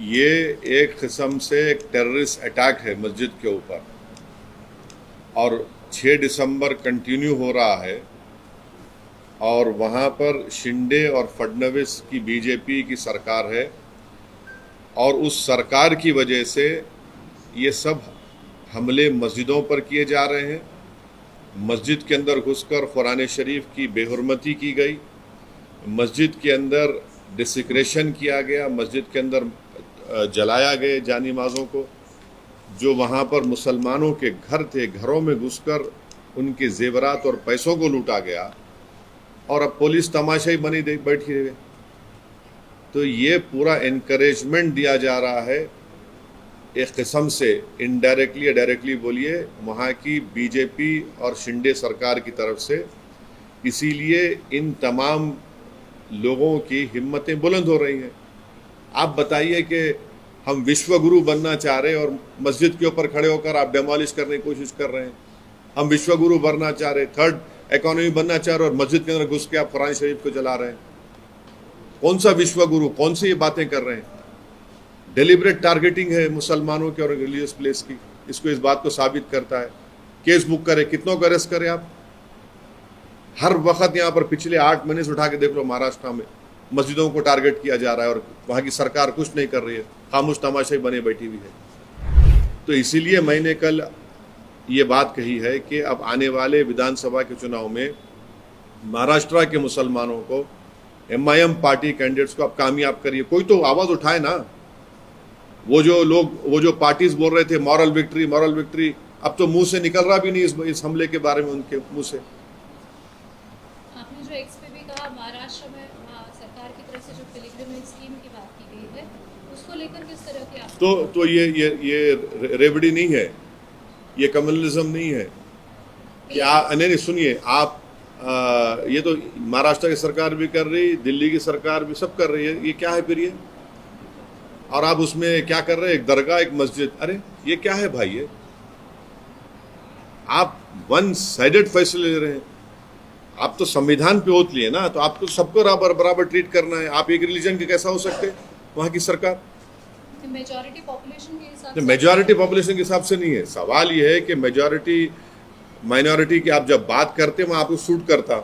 ये एक किस्म से एक टेररिस्ट अटैक है मस्जिद के ऊपर और 6 दिसंबर कंटिन्यू हो रहा है और वहाँ पर शिंदे और फडणवीस की बीजेपी की सरकार है और उस सरकार की वजह से ये सब हमले मस्जिदों पर किए जा रहे हैं। मस्जिद के अंदर घुसकर कुरान शरीफ की बेहुरमती की गई, मस्जिद के अंदर डिसिक्रेशन किया गया, मस्जिद के अंदर जलाया गए जानिमाज़ों को। जो वहाँ पर मुसलमानों के घर थे, घरों में घुसकर उनके जेवरात और पैसों को लूटा गया और अब पुलिस तमाशाई बनी बैठी है। तो ये पूरा इनकरेजमेंट दिया जा रहा है एक किस्म से, इनडायरेक्टली या डायरेक्टली बोलिए, वहाँ की बीजेपी और शिंदे सरकार की तरफ से। इसीलिए इन तमाम लोगों की हिम्मतें बुलंद हो रही हैं। आप बताइए कि हम विश्वगुरु बनना चाह रहे हैं और मस्जिद के ऊपर खड़े होकर आप डेमोलिश करने की कोशिश कर रहे हैं। हम विश्वगुरु बनना चाह रहे, थर्ड इकोनॉमी बनना चाह रहे और मस्जिद के अंदर घुस के आप कुरान शरीफ को जला रहे हैं। कौन सा विश्वगुरु, कौन सी ये बातें कर रहे हैं? डेलिब्रेट टारगेटिंग है मुसलमानों के और रिलीजियस प्लेस की। इसको इस बात को साबित करता है। केस बुक करे, कितनों को अरेस्ट करे आप? हर वक्त यहाँ पर पिछले 8 महीने से उठा के देख लो, महाराष्ट्र में मस्जिदों को टारगेट किया जा रहा है और वहाँ की सरकार कुछ नहीं कर रही है, खामोश तमाशाई बने बैठी हुई है। तो इसीलिए मैंने कल ये बात कही है कि अब आने वाले विधानसभा के चुनाव में महाराष्ट्र के मुसलमानों को, MIM पार्टी कैंडिडेट्स को आप कामयाब करिए। कोई तो आवाज़ उठाए ना। वो जो पार्टीज बोल रहे थे मॉरल विक्ट्री, अब तो मुंह से निकल रहा भी नहीं इस हमले के बारे में उनके मुंह से। आपने जो एक्स पे भी कहा, महाराष्ट्र में सरकार की तरफ से जो पिलग्रिमेज स्कीम की बात की गई है, उसको लेकर किस तरह की आप तो ये रेवड़ी नहीं है, ये कम्युनलिज्म नहीं है कि नहीं सुनिए आप, ये तो महाराष्ट्र की सरकार भी कर रही, दिल्ली की सरकार भी सब कर रही है। ये क्या है फिर ये? और आप उसमें क्या कर रहे हैं? एक दरगाह, एक मस्जिद। अरे ये क्या है भाई? ये आप वन साइडेड फैसले ले रहे हैं। आप तो संविधान पे ओथ लिए ना, तो आपको सबको बराबर ट्रीट करना है। आप एक रिलीजन के कैसा हो सकते वहाँ की सरकार? मेजॉरिटी पॉपुलेशन के हिसाब से, मेजॉरिटी पॉपुलेशन के हिसाब से नहीं है। सवाल ये है कि मेजॉरिटी माइनॉरिटी की आप जब बात करते हैं वहाँ आपको सूट करता,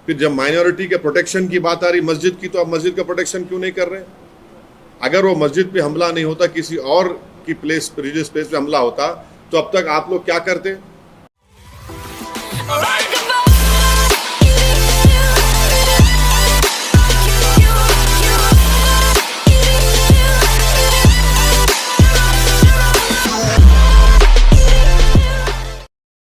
फिर जब माइनॉरिटी के प्रोटेक्शन की बात आ रही मस्जिद की, तो आप मस्जिद का प्रोटेक्शन क्यों नहीं कर रहे? अगर वो मस्जिद पे हमला नहीं होता, किसी और की प्लेस, रिलीजियस प्लेस पे हमला होता, तो अब तक आप लोग क्या करते?